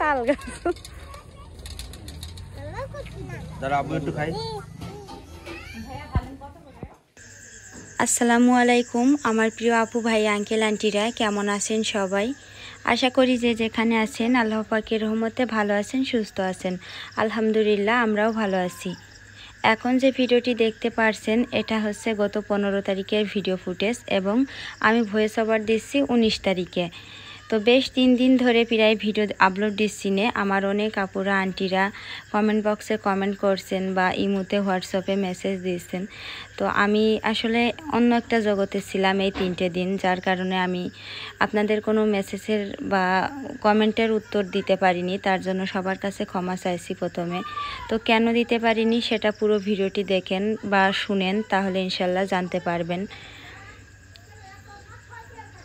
তাল গাছ। আসসালামু আলাইকুম আমার প্রিয় আপু ভাই আঙ্কেল আন্টিরা, কেমন আছেন সবাই? আশা করি যে যেখানে আছেন আল্লাহ পাকের রহমতে ভালো আছেন, সুস্থ আছেন। আলহামদুলিল্লাহ আমরাও ভালো আছি। এখন যে ভিডিওটি দেখতে পারছেন এটা হচ্ছে গত 15 তারিখের ভিডিও ফুটেজ এবং আমি ভয়েস ওভার দিচ্ছি 19 তারিখে। তো বেশ 3 দিন ধরে প্রায় ভিডিও আপলোড দিচ্ছি নে। আমার অনেক আপুরা আন্টিরা কমেন্ট বক্সে কমেন্ট করছেন বা ইমোতে হোয়াটসঅ্যাপে মেসেজ দিয়েছেন। তো আমি আসলে অন্য একটা জগতে ছিলাম এই 3টে দিন, যার কারণে আমি আপনাদের কোনো মেসেজের বা কমেন্টের উত্তর দিতে পারিনি। তার জন্য সবার কাছে ক্ষমা চাইছি প্রথমে। তো কেন দিতে পারিনি সেটা পুরো ভিডিওটি দেখেন বা শুনেন, তাহলে ইনশাল্লাহ জানতে পারবেন।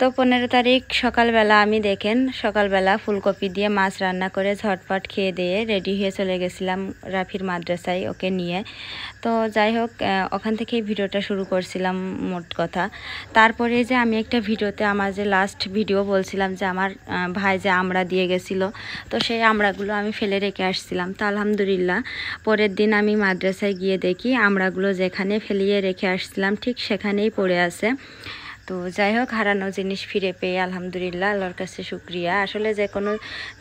তো 15 তারিখ সকালবেলা আমি দেখেন সকালবেলা ফুলকপি দিয়ে মাছ রান্না করে ঝটপট খেয়ে দিয়ে রেডি হয়ে চলে গেছিলাম রাফির মাদ্রাসায় ওকে নিয়ে। তো যাই হোক ওখান থেকেই ভিডিওটা শুরু করছিলাম মোট কথা। তারপরে যে আমি একটা ভিডিওতে আমার যে লাস্ট ভিডিও বলছিলাম যে আমার ভাই যে আমড়া দিয়ে গেছিলো, তো সেই আমড়াগুলো আমি ফেলে রেখে আসছিলাম। তো আলহামদুলিল্লাহ পরের দিন আমি মাদ্রাসায় গিয়ে দেখি আমড়াগুলো যেখানে ফেলিয়ে রেখে আসছিলাম ঠিক সেখানেই পড়ে আছে। তো যাই হোক হারানো জিনিস ফিরে পেয়ে আলহামদুলিল্লাহ আল্লাহর কাছে শুক্রিয়া। আসলে যে কোনো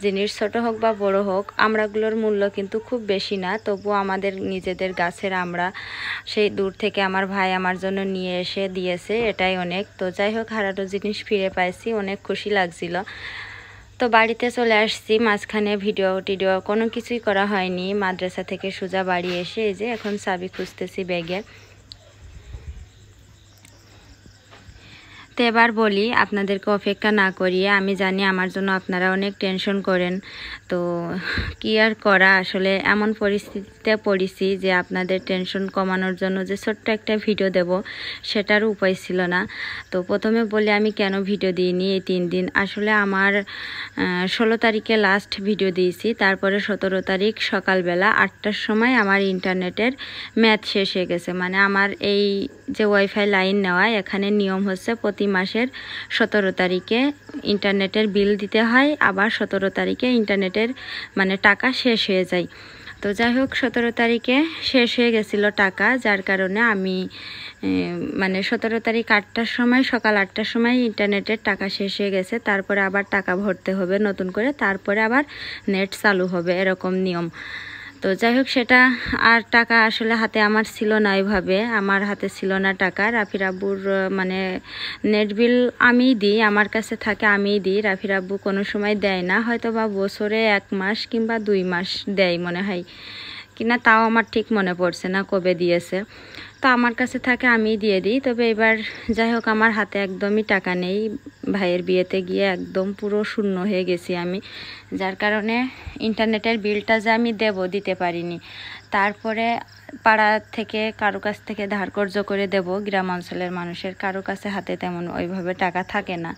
জিনিস ছোট হোক বা বড় হোক আমড়াগুলোর মূল্য কিন্তু খুব বেশি না, তবুও আমাদের নিজেদের গাছের আমড়া সেই দূর থেকে আমার ভাই আমার জন্য নিয়ে এসে দিয়েছে, এটাই অনেক। তো যাই হোক হারানো জিনিস ফিরে পাইছি, অনেক খুশি লাগছিল। তো বাড়িতে চলে আসছি, মাঝখানে ভিডিও টিডিও কোনো কিছুই করা হয়নি। মাদ্রাসা থেকে সোজা বাড়ি এসে এই যে এখন চাবি খুঁজতেছি ব্যাগে। তো এবার বলি আপনাদেরকে অপেক্ষা না করিয়ে, আমি জানি আমার জন্য আপনারা অনেক টেনশন করেন। তো কি আর করা, আসলে এমন পরিস্থিতিতে পড়েছি যে আপনাদের টেনশন কমানোর জন্য যে ছোট্ট একটা ভিডিও দেব সেটারও উপায় ছিল না। তো প্রথমে বলি আমি কেন ভিডিও দিইনি এই 3 দিন। আসলে আমার 16 তারিখে লাস্ট ভিডিও দিয়েছি, তারপরে 17 তারিখ সকালবেলা 8টার সময় আমার ইন্টারনেটের ম্যাথ শেষ হয়ে গেছে। মানে আমার এই যে ওয়াইফাই লাইন নেওয়া, এখানে নিয়ম হচ্ছে প্রতি মাসের 17 তারিখে ইন্টারনেটের বিল দিতে হয়, আবার 17 তারিখে ইন্টারনেটের মানে টাকা শেষ হয়ে যায়। তো যাই হোক 17 তারিখে শেষ হয়ে গেছিলো টাকা, যার কারণে আমি মানে 17 তারিখ 8টার সময় সকাল 8টার সময় ইন্টারনেটের টাকা শেষ হয়ে গেছে। তারপরে আবার টাকা ভরতে হবে নতুন করে, তারপরে আবার নেট চালু হবে, এরকম নিয়ম। তো যাই হোক সেটা আর টাকা আসলে হাতে আমার ছিল না, এইভাবে আমার হাতে ছিল না টাকা। রাফির আব্বুর মানে নেট বিল আমিই দিই, আমার কাছে থাকে আমিই দিই, রাফির আব্বু কোনো সময় দেয় না, হয়তো বা বছরে 1 মাস কিংবা 2 মাস দেয় মনে হয় কিনা, তাও আমার ঠিক মনে পড়ছে না কবে দিয়েছে। তো আমার কাছে থাকে আমিই দিয়ে দিই। তবে এবার যাই হোক আমার হাতে একদমই টাকা নেই, ভাইয়ের বিয়েতে গিয়ে একদম পুরো শূন্য হয়ে গেছি আমি, যার কারণে ইন্টারনেটের বিলটা যে আমি দিতে পারিনি। তারপরে পাড়া থেকে কারো কাছ থেকে ধার কর্জ করে দেব, গ্রাম অঞ্চলের মানুষের কারো কাছে হাতে তেমন ওইভাবে টাকা থাকে না,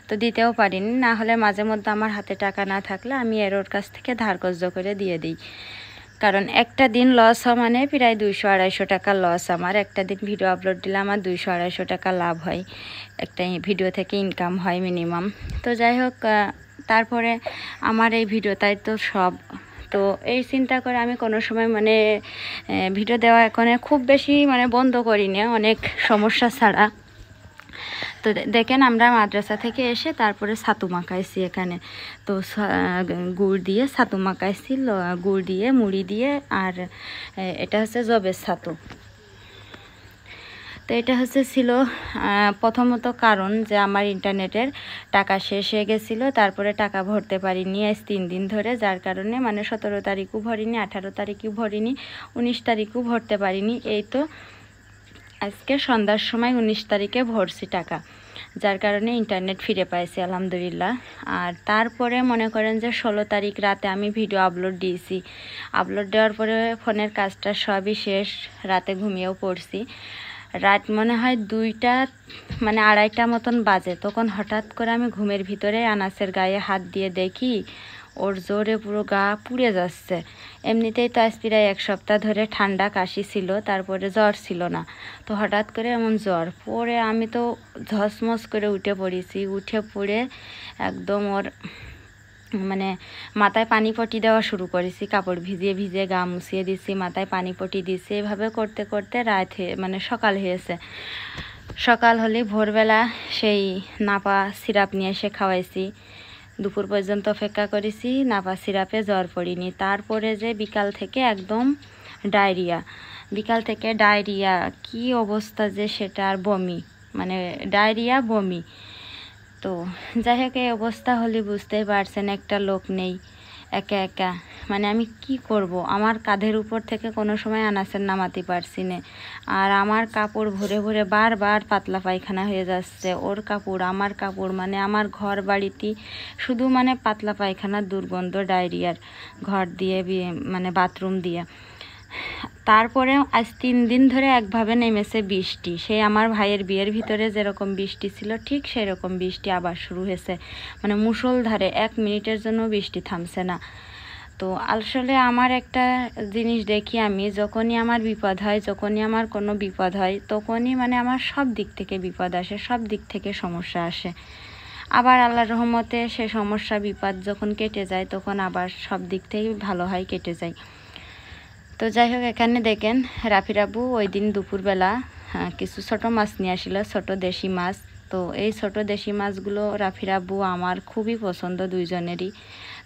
তো দিতেও পারিনি। না হলে মাঝে মধ্যে আমার হাতে টাকা না থাকলে আমি ওর কাছ থেকে ধার কর্জ করে দিয়ে দিই, কারণ একটা দিন লস হওয়া মানে প্রায় 200-250 টাকা লস। আমার একটা দিন ভিডিও আপলোড দিলে আমার 200-250 টাকা লাভ হয়, একটা ভিডিও থেকে ইনকাম হয় মিনিমাম। তো যাই হোক তারপরে আমার এই ভিডিওটাই তো সব। তো এই চিন্তা করে আমি কোনো সময় মানে ভিডিও দেওয়া এখন খুব বেশি মানে বন্ধ করি না, অনেক সমস্যা ছাড়া। তো দেখেন আমরা মাদ্রাসা থেকে এসে তারপরে ছাতু মাখাইছি এখানে। তো গুড় দিয়ে ছাতু মাখাইছি, গুড় দিয়ে মুড়ি দিয়ে, আর এটা হচ্ছে জবের ছাতু। তো এটা হচ্ছে ছিল প্রথমত কারণ যে আমার ইন্টারনেটের টাকা শেষ হয়ে গেছিলো, তারপরে টাকা ভরতে পারিনি আজ 3 দিন ধরে, যার কারণে মানে 17 তারিখও ভরিনি, 18 তারিখও ভরিনি, 19 তারিখও ভরতে পারিনি। এই তো আজকে সন্ধ্যার সময় 19 তারিখে ভরছি টাকা, যার কারণে ইন্টারনেট ফিরে পাইছি আলহামদুলিল্লাহ। আর তারপরে মনে করেন যে 16 তারিখ রাতে আমি ভিডিও আপলোড দিয়েছি, আপলোড দেওয়ার পরে ফোনের কাজটা সবই শেষ, রাতে ঘুমিয়েও পড়ছি। রাত মনে হয় 2টা মানে 2:30 মতন বাজে, তখন হঠাৎ করে আমি ঘুমের ভিতরে আনাসের গায়ে হাত দিয়ে দেখি ওর জোরে পুরো গা পুড়ে যাচ্ছে। এমনিতেই তো আজ প্রায় 1 সপ্তাহ ধরে ঠান্ডা কাশি ছিল, তারপরে জ্বর ছিল না, তো হঠাৎ করে এমন জ্বর পড়ে আমি তো ঝসমস করে উঠে পড়েছি। উঠে পড়ে একদম ওর মানে মাথায় পানি পটি দেওয়া শুরু করেছি, কাপড় ভিজিয়ে ভিজিয়ে গা মুছিয়ে দিছি, মাথায় পানি পটি দিছি। এভাবে করতে করতে রাত মানে সকাল হয়েছে। সকাল হলে ভোরবেলা সেই নাপা সিরাপ নিয়ে এসে খাওয়াইছি। দুপুর পর্যন্ত অপেক্ষা করেছি, নাপা সিরাপে জ্বর পড়িনি। তারপরে যে বিকাল থেকে একদম ডায়রিয়া, বিকাল থেকে ডায়রিয়া, কি অবস্থা যে সেটা, আর বমি, মানে ডায়রিয়া বমি। তো যাই হোক, এই অবস্থা হলে বুঝতেই পারছেন, একটা লোক নেই, একা একা, মানে আমি কি করব। আমার কাঁধের উপর থেকে কোনো সময় আনাসের নামাতে পারছি না। আর আমার কাপড় ভরে ভরে বারবার পাতলা পায়খানা হয়ে যাচ্ছে, ওর কাপড় আমার কাপড়, মানে আমার ঘর বাড়িতে শুধু মানে পাতলা পায়খানার দুর্গন্ধ, ডায়রিয়ার, ঘর দিয়ে মানে বাথরুম দিয়ে। তারপরে আজ 3 দিন ধরে একভাবে নেমেছে বৃষ্টি। সেই আমার ভাইয়ের বিয়ের ভিতরে যেরকম বৃষ্টি ছিল ঠিক সেই রকম বৃষ্টি আবার শুরু হয়েছে, মানে মুষলধারে, 1 মিনিটের জন্য বৃষ্টি থামছে না। তো আসলে আমার একটা জিনিস দেখি আমি, যখনই আমার বিপদ হয়, যখনই আমার কোনো বিপদ হয়, তখনই মানে আমার সব দিক থেকে বিপদ আসে, সব দিক থেকে সমস্যা আসে। আবার আল্লাহর রহমতে সে সমস্যা বিপদ যখন কেটে যায়, তখন আবার সব দিক থেকেই ভালো হয়, কেটে যায়। তো যাই হোক, এখানে দেখেন রাফির আব্বু ওই দিন দুপুরবেলা কিছু ছোট মাছ নিয়ে আসছিল, ছোট দেশি মাছ। তো এই ছোট দেশি মাছগুলো রাফির আব্বু আমার খুবই পছন্দ, দুইজনেরই।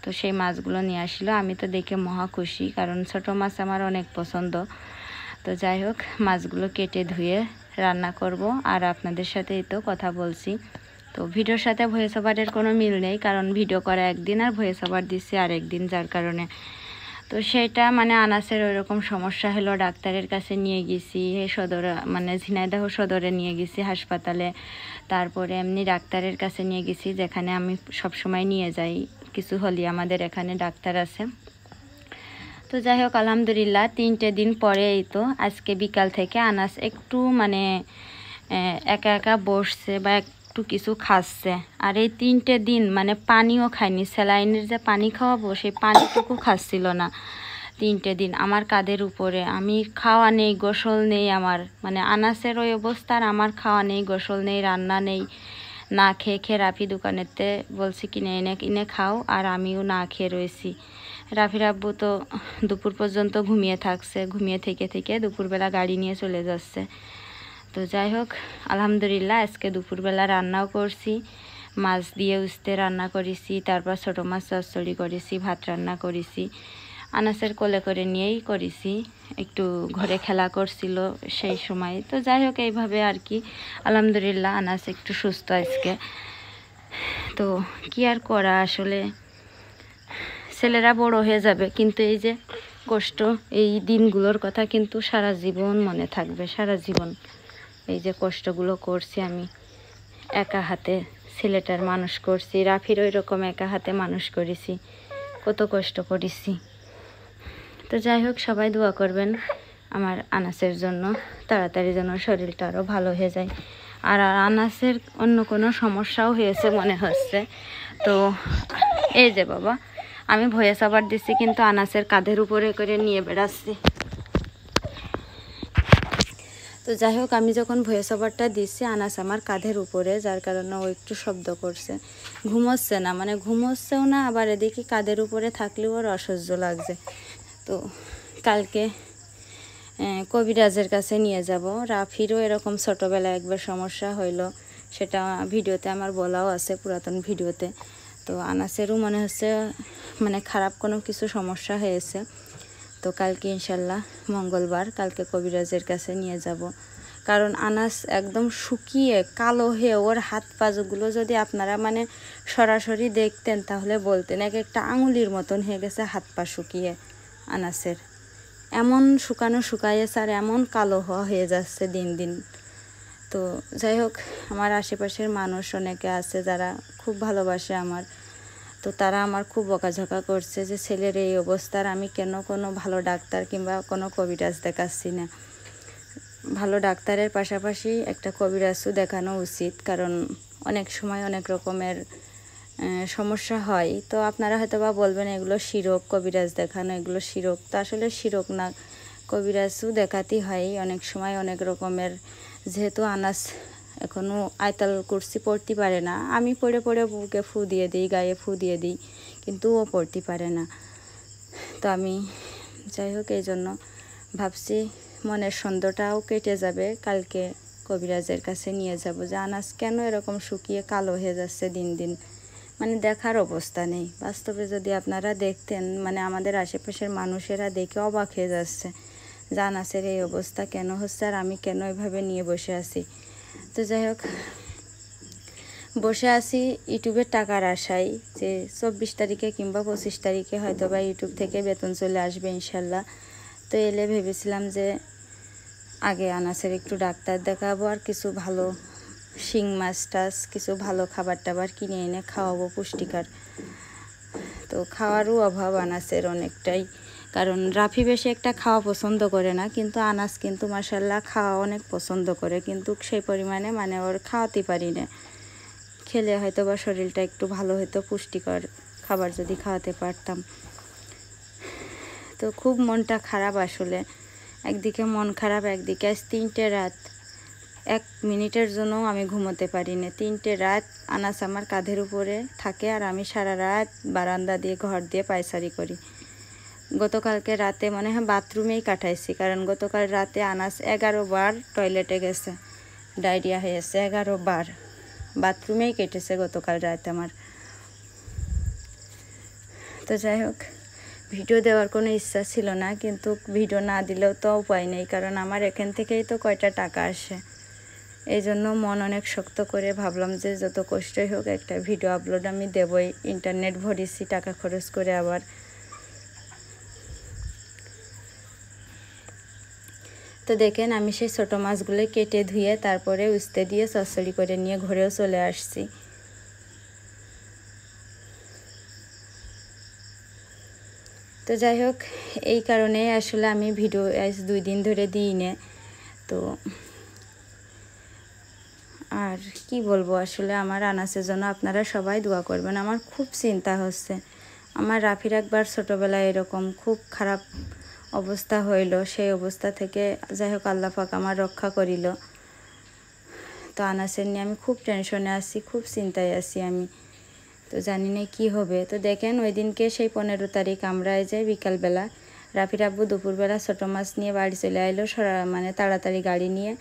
তো সেই মাছগুলো নিয়ে আসলো। আমি তো দেখে মহা খুশি, কারণ ছোট মাছ আমার অনেক পছন্দ। তো যাই হোক, মাছগুলো কেটে ধুয়ে রান্না করব, আর আপনাদের সাথে এই তো কথা বলছি। তো ভিডিওর সাথে ভয়েস ওভারের কোনো মিল নেই, কারণ ভিডিও করা একদিন আর ভয়েস ওভার দিচ্ছি আর একদিন, যার কারণে। তো সেটা মানে আনাসের ওইরকম সমস্যা হলো, ডাক্তারের কাছে নিয়ে গেছি, সদরে মানে ঝিনাইদহ সদরে নিয়ে গেছি হাসপাতালে। তারপরে এমনি ডাক্তারের কাছে নিয়ে গেছি, যেখানে আমি সবসময় নিয়ে যাই, কিছু হলে আমাদের এখানে ডাক্তার আছে। তো যাই হোক, আলহামদুলিল্লাহ 3টে দিন পরে এই তো আজকে বিকাল থেকে আনাস একটু মানে একা একা বসছে বা একটু কিছু খাচ্ছে। আর এই 3টে দিন মানে পানিও খায়নি, স্যালাইনের যে পানি খাওয়াবো সেই পানিটুকু খাচ্ছিল না 3টে দিন আমার কাঁধের উপরে। আমি খাওয়া নেই, গোসল নেই আমার, মানে আনাসের ওই অবস্থা, আর আমার খাওয়া নেই, গোসল নেই, রান্না নেই। না খেয়ে খেয়ে রাফি দোকানেতে বলছি কিনে এনে খাও, আর আমিও না খেয়ে রয়েছি। রাফির আব্বু তো দুপুর পর্যন্ত ঘুমিয়ে থাকছে, ঘুমিয়ে থেকে থেকে দুপুরবেলা গাড়ি নিয়ে চলে যাচ্ছে। তো যাই হোক, আলহামদুলিল্লাহ আজকে দুপুরবেলা রান্নাও করছি, মাছ দিয়ে উস্তে রান্না করেছি, তারপর ছোটো মাছ চচ্চড়ি করেছি, ভাত রান্না করেছি, আনাসের কোলে করে নিয়েই করেছি। একটু ঘরে খেলা করছিল সেই সময়। তো যাই হোক, এইভাবে আর কি আলহামদুলিল্লাহ আনাস একটু সুস্থ আজকে। তো কি আর করা, আসলে ছেলেরা বড় হয়ে যাবে, কিন্তু এই যে কষ্ট, এই দিনগুলোর কথা কিন্তু সারা জীবন মনে থাকবে, সারা জীবন। এই যে কষ্টগুলো করছি আমি, একা হাতে ছেলেটার মানুষ করছি, রাফির ওই রকম একা হাতে মানুষ করেছি, কত কষ্ট করেছি। তো যাই হোক, সবাই দোয়া করবেন আমার আনাসের জন্য, তাড়াতাড়ি যেন শরীরটা আরও ভালো হয়ে যায়। আর আনাসের অন্য কোনো সমস্যাও হয়েছে মনে হচ্ছে। তো এই যে বাবা, আমি ভয়েস ওভার দিচ্ছি কিন্তু আনাসের কাঁধের উপরে করে নিয়ে বেড়াচ্ছি। তো যাই হোক, আমি যখন ভয়েস ওভারটা দিচ্ছি আনাস আমার কাঁধের উপরে, যার কারণে ও একটু শব্দ করছে, ঘুমোচ্ছে না, মানে ঘুমোচ্ছেও না, আবার এদিকে কাঁধের উপরে থাকলেও ওর অসহ্য লাগছে। তো কালকে কবিরাজের কাছে নিয়ে যাব। রাফিরও এরকম ছোটোবেলায় একবার সমস্যা হইলো, সেটা ভিডিওতে আমার বলাও আছে, পুরাতন ভিডিওতে। তো আনাসেরও মনে হচ্ছে মানে খারাপ কোনো কিছু সমস্যা হয়েছে। তো কালকে ইনশাল্লাহ মঙ্গলবার, কালকে কবিরাজের কাছে নিয়ে যাব। কারণ আনাস একদম শুকিয়ে কালো হয়ে, ওর হাত পাগুলো যদি আপনারা মানে সরাসরি দেখতেন তাহলে বলতেন এক একটা আঙুলির মতন হয়ে গেছে হাত পা শুকিয়ে আনাসের। এমন শুকাইয়েছে আর এমন কালো হয়ে যাচ্ছে দিন দিন। তো যাই হোক, আমার আশেপাশের মানুষ অনেকে আছে যারা খুব ভালোবাসে আমার, তো তারা আমার খুব বকাঝকা করছে যে ছেলের এই অবস্থার আমি কেন কোনো ভালো ডাক্তার কিংবা কোনো কবিরাজ দেখাচ্ছি না। ভালো ডাক্তারের পাশাপাশি একটা কবিরাজও দেখানো উচিত, কারণ অনেক সময় অনেক রকমের সমস্যা হয়। তো আপনারা হয়তো বা বলবেন এগুলো শিরক, কবিরাজ দেখানো এগুলো শিরক। তো আসলে শিরক না, কবিরাজও দেখাতেই হয় অনেক সময় অনেক রকমের। যেহেতু আনাস এখনও আয়তাল কুরসি পড়তে পারে না, আমি পড়ে পড়ে বুকে ফু দিয়ে দিই, গায়ে ফু দিয়ে দিই, কিন্তু ও পড়তে পারে না। তো আমি যাই হোক এই জন্য ভাবছি মনের সন্দেহটাও কেটে যাবে, কালকে কবিরাজের কাছে নিয়ে যাব যে আনাজ কেন এরকম শুকিয়ে কালো হয়ে যাচ্ছে দিন দিন, মানে দেখার অবস্থা নেই। বাস্তবে যদি আপনারা দেখতেন, মানে আমাদের আশেপাশের মানুষেরা দেখে অবাক হয়ে যাচ্ছে যে আনাজের এই অবস্থা কেন হচ্ছে আর আমি কেন এভাবে নিয়ে বসে আছি। তো যাই হোক বসে আছি ইউটিউবের টাকার আশায় যে 24 তারিখে কিংবা 25 তারিখে হয়তো বা ইউটিউব থেকে বেতন চলে আসবে ইনশাল্লাহ। তো এলে ভেবেছিলাম যে আগে আনাসের একটু ডাক্তার দেখাবো আর কিছু ভালো শিং মাছ টাছ কিছু ভালো খাবার টাবার কিনে এনে খাওয়াবো পুষ্টিকর। তো খাওয়ারও অভাব আনাসের অনেকটাই, কারণ রাফি বেশি একটা খাওয়া পছন্দ করে না, কিন্তু আনাস কিন্তু মাশাল্লাহ খাওয়া অনেক পছন্দ করে, কিন্তু সেই পরিমাণে মানে ওর খাওয়াতে পারি না। খেলে হয়তো বা শরীরটা একটু ভালো হতো, পুষ্টিকর খাবার যদি খাওয়াতে পারতাম। তো খুব মনটা খারাপ আসলে, একদিকে মন খারাপ, একদিকে আজ 3টে রাত 1 মিনিটের জন্য আমি ঘুমোতে পারি না। 3টে রাত আনাস আমার কাঁধের উপরে থাকে আর আমি সারা রাত বারান্দা দিয়ে ঘর দিয়ে পায়চারি করি। গতকালকে রাতে মনে হয় বাথরুমেই কাটাইছি, কারণ গতকাল রাতে আনাস 11 বার টয়লেটে গেছে, ডায়রিয়া হয়েছে 11 বার, বাথরুমেই কেটেছে গতকাল রাতে আমার। তো যাই হোক ভিডিও দেওয়ার কোনো ইচ্ছা ছিল না, কিন্তু ভিডিও না দিলেও তো উপায় নেই, কারণ আমার এখান থেকেই তো কয়টা টাকা আসে। এই জন্য মন অনেক শক্ত করে ভাবলাম যে যত কষ্টই হোক একটা ভিডিও আপলোড আমি দেবই। ইন্টারনেট ভরেছি টাকা খরচ করে আবার। তো দেখেন আমি সেই ছোটো মাছগুলো কেটে ধুয়ে তারপরে উস্তে দিয়ে চচ্চড়ি করে নিয়ে ঘরেও চলে আসছি। তো যাই হোক এই কারণে আসলে আমি ভিডিও আজ 2 দিন ধরে দিই না। তো আর কি বলবো, আসলে আমার আনাসের জন্য আপনারা সবাই দোয়া করবেন। আমার খুব চিন্তা হচ্ছে, আমার রাফির একবার ছোটোবেলায় এরকম খুব খারাপ অবস্থা হইল, সেই অবস্থা থেকে যাই হোক আল্লাহ পাক আমার রক্ষা করিল। তো আনাসের নিয়ে আমি খুব টেনশনে আছি, খুব চিন্তায় আছি আমি, তো জানি না কী হবে। তো দেখেন ওই দিনকে সেই 15 তারিখ আমরা এই যে বিকালবেলা রাফির আব্বু দুপুরবেলা ছোটো মাছ নিয়ে বাড়ি চলে আইলো, মানে তাড়াতাড়ি গাড়ি নিয়ে।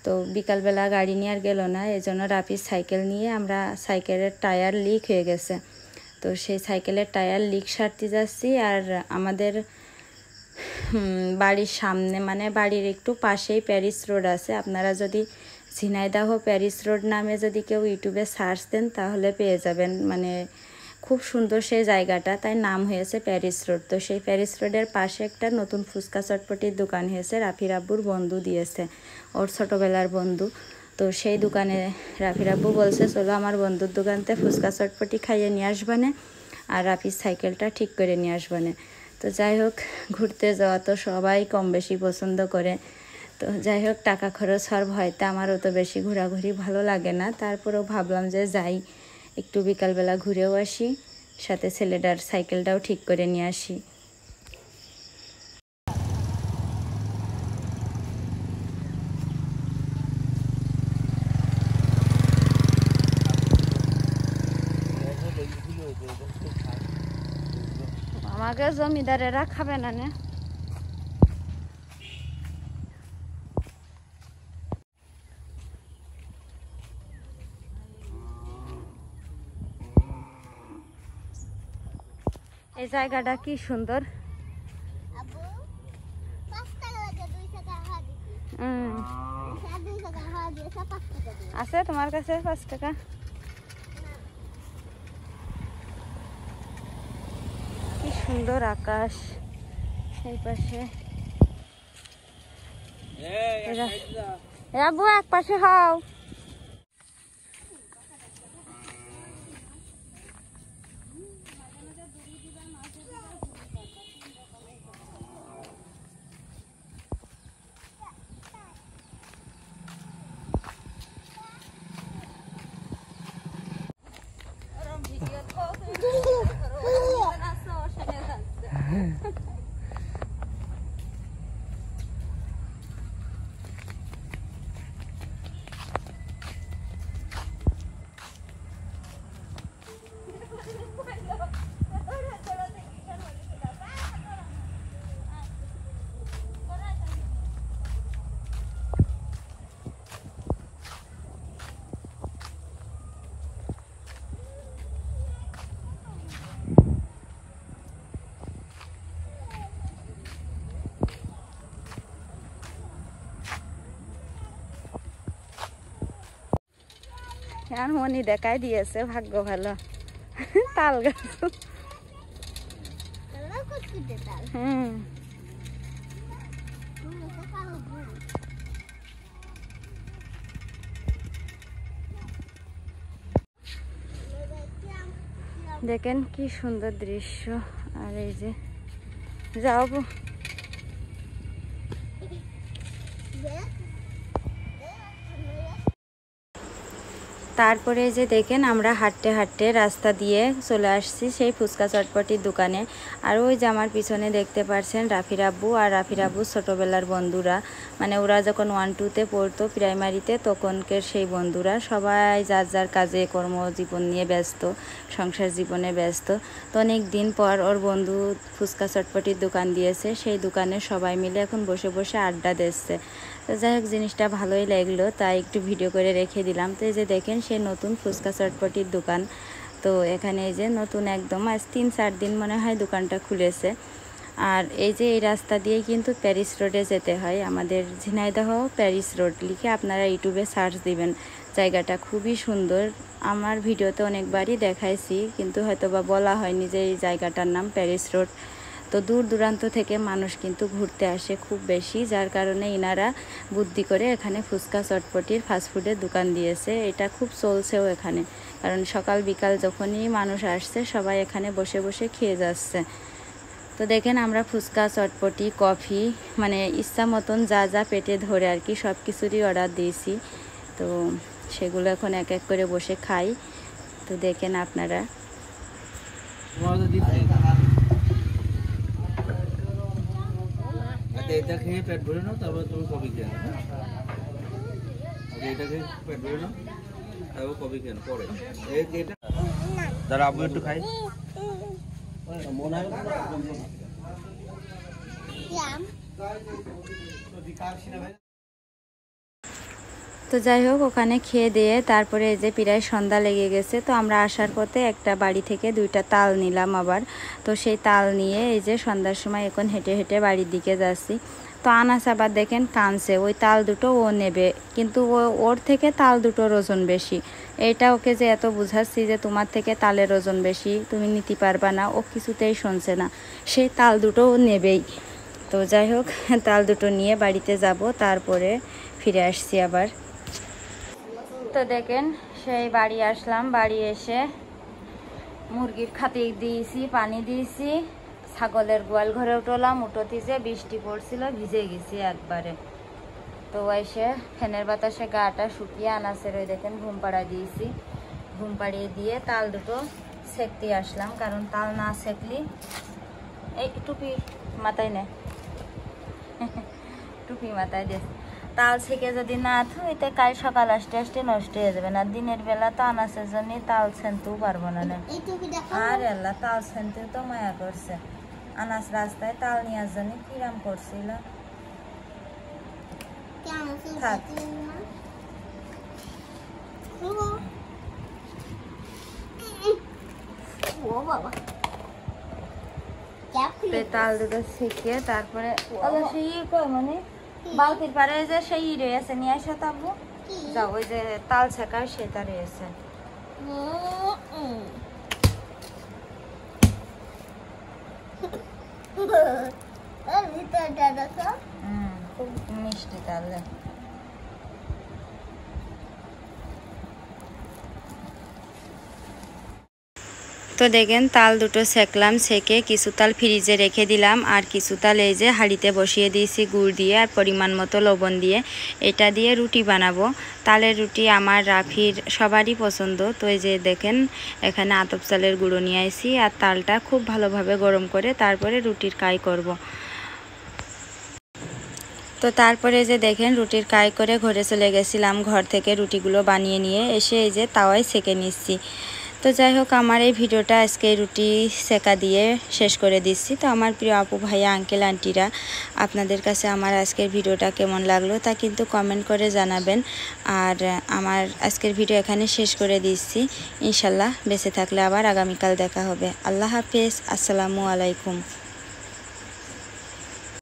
তো বিকালবেলা গাড়ি নিয়ে আর গেল না, এই জন্য রাফির সাইকেল নিয়ে আমরা, সাইকেলের টায়ার লিক হয়ে গেছে, তো সেই সাইকেলের টায়ার লিক সারতে যাচ্ছি। আর আমাদের বাড়ির সামনে মানে বাড়ির একটু পাশেই প্যারিস রোড আছে, আপনারা যদি ঝিনাইদহ প্যারিস রোড নামে যদি কেউ ইউটিউবে সার্চ দেন তাহলে পেয়ে যাবেন, মানে খুব সুন্দর সেই জায়গাটা, তাই নাম হয়েছে প্যারিস রোড। তো সেই প্যারিস রোডের পাশে একটা নতুন ফুচকা চটপটির দোকান হয়েছে, রাফির আব্বুর বন্ধু দিয়েছে, ওর ছোটোবেলার বন্ধু। তো সেই দোকানে রাফির আব্বু বলছে চলো আমার বন্ধুর দোকানতে ফুচকা চটপটি খাইয়ে নিয়ে আসবানে আর রাফির সাইকেলটা ঠিক করে নিয়ে আসবানে। তো যাই হোক ঘুরতে যাওয়া তো সবাই কম বেশি পছন্দ করে, তো যাই হোক টাকা খরচ হওয়ার ভয়তে আমার অত বেশি ঘোরাঘুরি ভালো লাগে না, তারপরেও ভাবলাম যে যাই একটু বিকালবেলা ঘুরেও আসি, সাথে ছেলেটার সাইকেলটাও ঠিক করে নিয়ে আসি। আমাকে জমিদারেরা খাবে না না। এই জায়গাটা কি সুন্দর, আছে তোমার কাছে 5 টাকা? কি সুন্দর আকাশ সেই পাশে। আব্বু এক পাশে হও। আর মনি দেখাই দিয়েছে, ভাগ্য ভালো। তাল গাছ। হুম, দেখেন কি সুন্দর দৃশ্য। আর এই যে যাও তারপরে যে দেখেন আমরা হাঁটতে হাঁটতে রাস্তা দিয়ে চলে আসছি সেই ফুচকা চটপটির দোকানে। আর ওই যে আমার পিছনে দেখতে পাচ্ছেন রাফির আব্বু আর রাফির আব্বু ছোটোবেলার বন্ধুরা, মানে ওরা যখন 1-2-তে পড়তো প্রাইমারিতে, তখনকার সেই বন্ধুরা সবাই যার যার কাজে কর্মজীবন নিয়ে ব্যস্ত, সংসার জীবনে ব্যস্ত। তো অনেক দিন পর ওর বন্ধু ফুচকা চটপটির দোকান দিয়েছে, সেই দোকানে সবাই মিলে এখন বসে বসে আড্ডা দিচ্ছে। তো যাই হোক জিনিসটা ভালোই লাগলো, তাই একটু ভিডিও করে রেখে দিলাম। তো এই যে দেখেন সেই নতুন ফুচকা চটপটির দোকান। তো এখানে এই যে নতুন একদম আজ 3-4 দিন মনে হয় দোকানটা খুলেছে। আর এই যে এই রাস্তা দিয়ে কিন্তু প্যারিস রোডে যেতে হয়, আমাদের ঝিনাইদহ প্যারিস রোড লিখে আপনারা ইউটিউবে সার্চ দিবেন। জায়গাটা খুবই সুন্দর, আমার ভিডিওতে অনেকবারই দেখাইছি, কিন্তু হয়তো বা বলা হয়নি যে এই জায়গাটার নাম প্যারিস রোড। তো দূর দূরান্ত থেকে মানুষ কিন্তু ঘুরতে আসে খুব বেশি, যার কারণে ইনারা বুদ্ধি করে এখানে ফুচকা চটপটির ফাস্টফুডের দোকান দিয়েছে। এটা খুব চলছেও এখানে, কারণ সকাল বিকাল যখনই মানুষ আসছে সবাই এখানে বসে বসে খেয়ে যাচ্ছে। তো দেখেন আমরা ফুচকা চটপটি কফি মানে ইচ্ছা মতন যা যা পেটে ধরে আর কি সব কিছুরই অর্ডার দিয়েছি। তো সেগুলো এখন এক এক করে বসে খাই। তো দেখেন আপনারা। এটা খেয়ে পেট ভরে নাও, তারপর তুমি কফি খেয়ে নাও। এটা খেয়ে পেট ভরে নাও, তারপর কফি খেয়ে নাও পরে। এটা দাঁড়া আব্বু একটু খাই। তো যাই হোক ওখানে খেয়ে দিয়ে তারপরে এই যে প্রায় সন্ধ্যা লেগে গেছে। তো আমরা আসার পথে একটা বাড়ি থেকে 2টা তাল নিলাম আবার। তো সেই তাল নিয়ে এই যে সন্ধ্যার সময় এখন হেঁটে হেঁটে বাড়ির দিকে যাচ্ছি। তো আনাস আবার দেখেন কানছে, ওই তাল দুটো ও নেবে, কিন্তু ওর থেকে তাল দুটোর ওজন বেশি। এইটা ওকে যে এত বুঝাচ্ছি যে তোমার থেকে তালের ওজন বেশি, তুমি নিতে পারবা না, ও কিছুতেই শুনছে না, সেই তাল দুটো ও নেবেই। তো যাই হোক তাল দুটো নিয়ে বাড়িতে যাব, তারপরে ফিরে আসছি আবার। তো দেখেন সেই বাড়ি আসলাম, বাড়ি এসে মুরগির খাতে দিয়েছি, পানি দিয়েছি, ছাগলের গোয়াল ঘরে উঠলাম, উঠোতেছে বৃষ্টি পড়ছিল, ভিজে গেছি একবারে। তো এসে ফ্যানের বাতাসে গাটা শুকিয়ে আনাসের ওই দেখেন ঘুম পাড়া দিয়েছি, ঘুম পাড়িয়ে দিয়ে তাল দুটো সেঁকতে আসলাম, কারণ তাল না সেঁকলি এই টুপি মাথায় নে টুপি মাথায় দিয়ে তাল ছেঁকে যদি না থুইতে কাল সকাল আসতে আসতে নষ্ট হয়ে যাবে না। দিনের বেলা তো আনাসের জন্য তাল ছেনতেও পারবো না। আর আল্লাহ তাল ছেনতেও তো মায়া করছে, আনাস রাস্তায় তাল নেওয়ার জন্য কিরাম করছিল। তাল দুটো ছেঁকে তারপরে সেই মানে বালতির পারে যে সেই রয়েছে নিয়ে আসে তাবু যাও, ওই যে তাল ছেঁকা সেটা রয়েছে। খুব মিষ্টি তাল। তো দেখেন তাল দুটো সেঁকলাম, সেঁকে কিছু তাল ফ্রিজে রেখে দিলাম, আর কিছু তাল এই যে হাঁড়িতে বসিয়ে দিয়েছি গুড় দিয়ে আর পরিমাণ মতো লবণ দিয়ে। এটা দিয়ে রুটি বানাবো। তালের রুটি আমার রাফির সবারই পছন্দ। তো এই যে দেখেন এখানে আতপ চালের গুঁড়ো নিয়ে আসি, আর তালটা খুব ভালোভাবে গরম করে তারপরে রুটির কাই করব। তো তারপরে যে দেখেন রুটির কাই করে ঘরে চলে গেছিলাম, ঘর থেকে রুটিগুলো বানিয়ে নিয়ে এসে এই যে তাওয়ায় সেঁকে নিচ্ছি। তো যাই হোক আমার এই ভিডিওটা আজকে রুটি সেকা দিয়ে শেষ করে দিচ্ছি। তো আমার প্রিয় আপু ভাইয়া আঙ্কেল আন্টিরা, আপনাদের কাছে আমার আজকের ভিডিওটা কেমন লাগলো তা কিন্তু কমেন্ট করে জানাবেন। আর আমার আজকের ভিডিও এখানে শেষ করে দিচ্ছি। ইনশাল্লাহ বেঁচে থাকলে আবার আগামীকাল দেখা হবে। আল্লাহ হাফেজ, আসসালামু আলাইকুম।